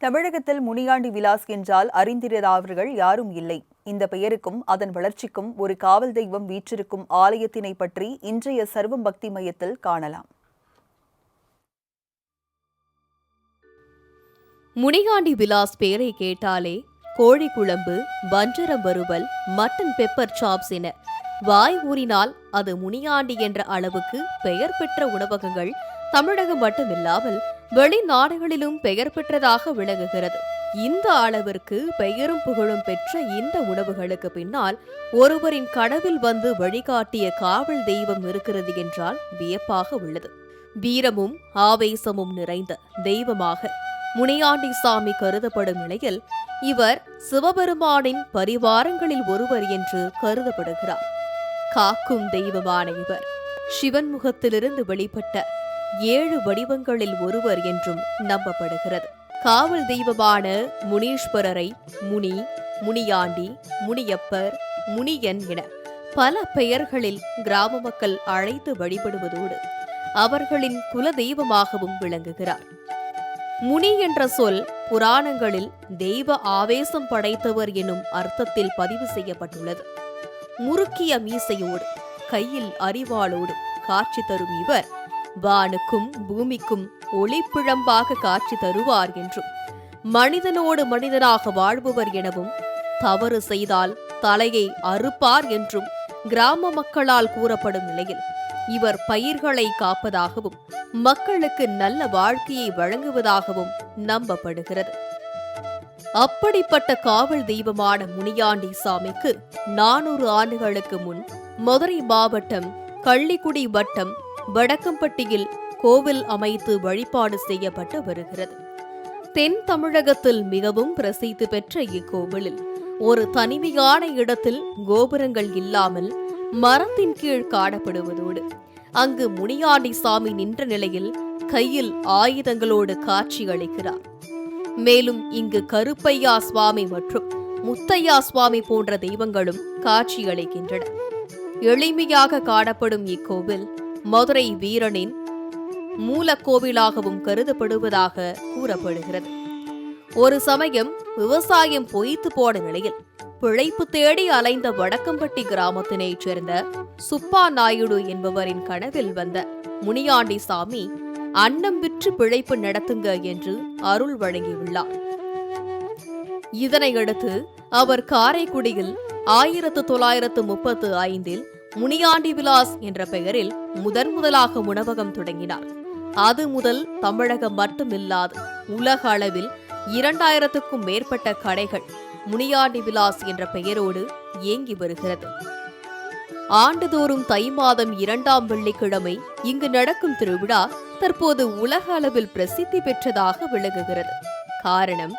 தமிழகத்தில் முனியாண்டி விலாஸ் என்றால் அறிந்திராதவர்கள் யாரும் இல்லை. இந்த பெயருக்கும் அதன் வளர்ச்சிக்கும் ஒரு காவல் தெய்வம் வீற்றிருக்கும் ஆலயத்தினை பற்றி இன்றைய சர்வம் பக்தி மையத்தில் காணலாம். முனியாண்டி விலாஸ் பேரை கேட்டாலே கோழி குழம்பு, வஞ்சரம் வறுவல், மட்டன் பெப்பர் சாப்ஸ் என வாய் ஊறினால் அது முனியாண்டி என்ற அளவுக்கு பெயர் பெற்ற உணவகங்கள் தமிழகம் மட்டுமில்லாமல் வெளிநாடுகளிலும் பெயர் பெற்றதாக விளங்குகிறது. இந்த அளவிற்கு பெயரும் புகழும் பெற்ற இந்த உணவுகளுக்கு பின்னால் ஒருவரின் கனவில் வந்து வழிகாட்டிய காவல் தெய்வம் இருக்கிறது என்றால் வியப்பாக உள்ளது. வீரமும் ஆவேசமும் நிறைந்த தெய்வமாக முனியாண்டி சாமி கருதப்படும் நிலையில் இவர் சிவபெருமானின் பரிவாரங்களில் ஒருவர் என்று கருதப்படுகிறார். காக்கும் தெய்வமான இவர் சிவன் முகத்திலிருந்து வெளிப்பட்ட 7 வடிவங்களில் ஒருவர் என்றும் நம்பப்படுகிறது. காவல் தெய்வமான முனீஸ்வரரை முனி, முனியாண்டி, முனியப்பர், முனியன் என பல பெயர்களில் கிராம மக்கள் அழைத்து வழிபடுவதோடு அவர்களின் குல தெய்வமாகவும் விளங்குகிறார். முனி என்ற சொல் புராணங்களில் தெய்வ ஆவேசம் படைத்தவர் எனும் அர்த்தத்தில் பதிவு செய்யப்பட்டுள்ளது. முறுக்கிய மீசையோடு கையில் அரிவாளோடு காட்சி தரும் இவர் வானுக்கும் பூமிக்கும் ஒளிப்பிழம்பாக காட்சி தருவார் என்றும் மனிதனோடு மனிதனாக வாழ்பவர் எனவும் தவறு செய்தால் தலையை அறுப்பார் என்றும் கிராம மக்களால் கூறப்படும் நிலையில் இவர் பயிர்களை காப்பதாகவும் மக்களுக்கு நல்ல வாழ்க்கையை வழங்குவதாகவும் நம்பப்படுகிறது. அப்படிப்பட்ட காவல் தெய்வமான முனியாண்டி சாமிக்கு 400 ஆண்டுகளுக்கு முன் மதுரை மாவட்டம் கள்ளிக்குடி வட்டம் வடக்கம்பட்டியில் கோவில் அமைத்து வழிபாடு செய்யப்பட்டு வருகிறது. தென் தமிழகத்தில் மிகவும் பிரசித்தி பெற்ற இக்கோவிலில் ஒரு தனிமையான இடத்தில் கோபுரங்கள் இல்லாமல் மரத்தின் கீழ் காணப்படுவதோடு அங்கு முனியாண்டி சாமி நின்ற நிலையில் கையில் ஆயுதங்களோடு காட்சி அளிக்கிறார். மேலும் இங்கு கருப்பையா சுவாமி மற்றும் முத்தையா சுவாமி போன்ற தெய்வங்களும் காட்சி அளிக்கின்றன. எளிமையாக காணப்படும் இக்கோவில் மதுரை வீரனின் மூலக்கோவிலாகவும் கருதப்படுவதாக கூறப்படுகிறது. ஒரு சமயம் விவசாயம் பொய்த்து போன நிலையில் பிழைப்பு தேடி அலைந்த வடக்கம்பட்டி கிராமத்தினைச் சேர்ந்த சுப்பா நாயுடு என்பவரின் கனவில் வந்த முனியாண்டி சாமி அன்னம் விற்று பிழைப்பு நடத்துங்க என்று அருள் வழங்கியுள்ளார். இதனையடுத்து அவர் காரைக்குடியில் 1935 முனியாண்டி விலாஸ் என்ற பெயரில் முதலாக உணவகம் தொடங்கினார். அது முதல் தமிழகம் மட்டுமில்லாது உலக அளவில் 2000க்கும் மேற்பட்ட கடைகள் முனியாண்டி விலாஸ் என்ற பெயரோடு இயங்கி வருகிறது. ஆண்டுதோறும் தை மாதம் 2ஆம் வெள்ளிக்கிழமை இங்கு நடக்கும் திருவிழா தற்போது உலக அளவில் பிரசித்தி பெற்றதாக விளங்குகிறது. காரணம்,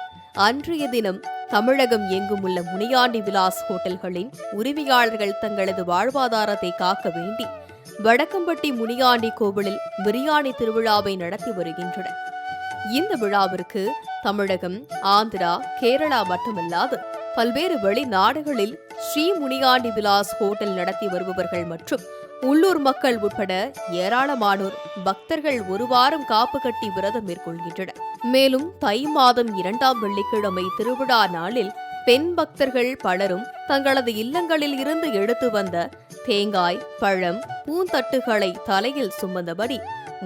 அன்றைய தினம் தமிழகம் எங்கும் உள்ள முனியாண்டி விலாஸ் ஹோட்டல்களின் உரிமையாளர்கள் தங்களது வாழ்வாதாரத்தை காக்க வேண்டி வடக்கம்பட்டி முனியாண்டி கோவிலில் பிரியாணி திருவிழாவை நடத்தி வருகின்றனர். இந்த விழாவிற்கு தமிழகம், ஆந்திரா, கேரளா மட்டுமல்லாது பல்வேறு வெளிநாடுகளில் ஸ்ரீ முனியாண்டி விலாஸ் ஹோட்டல் நடத்தி வருபவர்கள் மற்றும் உள்ளூர் மக்கள் உட்பட ஏராளமானோர் பக்தர்கள் ஒரு வாரம் காப்பு கட்டி விரதம் மேற்கொள்கின்றனர். மேலும் தை மாதம் 2ஆம் வெள்ளிக்கிழமை திருவிழா நாளில் பெண் பக்தர்கள் பலரும் தங்களது இல்லங்களில் இருந்து எடுத்து வந்த தேங்காய், பழம், பூந்தட்டுகளை தலையில் சுமந்தபடி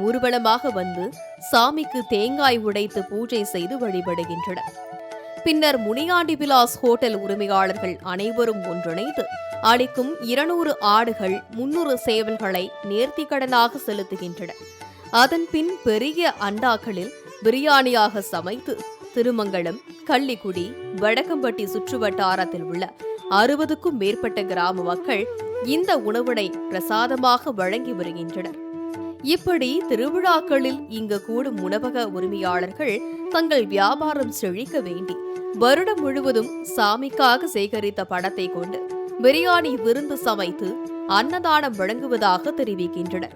ஊர்வலமாக வந்து சாமிக்கு தேங்காய் உடைத்து பூஜை செய்து வழிபடுகின்றனர். பின்னர் முனியாண்டி விலாஸ் ஹோட்டல் உரிமையாளர்கள் அனைவரும் ஒன்றிணைந்து அளிக்கும் 200 ஆடுகள், 300 சேவல்களை நேர்த்திக்கடனாக செலுத்துகின்றனர். அதன்பின் பெரிய அண்டாக்களில் பிரியாணியாக சமைத்து திருமங்கலம், கள்ளிக்குடி, வடக்கம்பட்டி சுற்றுவட்டாரத்தில் உள்ள 60க்கும் மேற்பட்ட கிராம மக்கள் இந்த உணவினை பிரசாதமாக வழங்கி வருகின்றனர். இப்படி திருவிழாக்களில் இங்கு கூடும் உணவக உரிமையாளர்கள் தங்கள் வியாபாரம் செழிக்க வேண்டி வருடம் முழுவதும் சாமிக்காக சேகரித்த பணத்தை கொண்டு பிரியாணி விருந்து சமைத்து அன்னதானம் வழங்குவதாக தெரிவிக்கின்றனர்.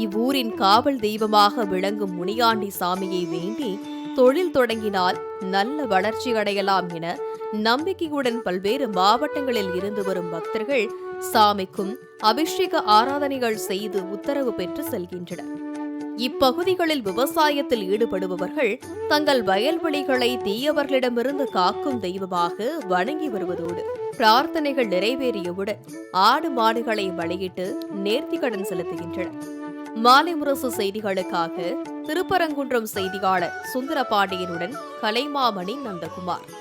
இவ்வூரின் காவல் தெய்வமாக விளங்கும் முனியாண்டி சாமியை வேண்டி தொழில் தொடங்கினால் நல்ல வளர்ச்சி அடையலாம் என நம்பிக்கையுடன் பல்வேறு மாவட்டங்களில் இருந்து வரும் பக்தர்கள் சாமிக்கும் அபிஷேக ஆராதனைகள் செய்து உத்தரவு பெற்று செல்கின்றனர். இப்பகுதிகளில் விவசாயத்தில் ஈடுபடுபவர்கள் தங்கள் வயல்வெளிகளை தீயவர்களிடமிருந்து காக்கும் தெய்வமாக வணங்கி வருவதோடு பிரார்த்தனைகள் நிறைவேறியவுடன் ஆடு மாடுகளை பலியிட்டு நேர்த்திக்கடன் செலுத்துகின்றனர். மாலை முரசு செய்திகளுக்காக திருப்பரங்குன்றம் செய்தியாளர் சுந்தரபாண்டியனுடன் கலைமாமணி நந்தகுமார்.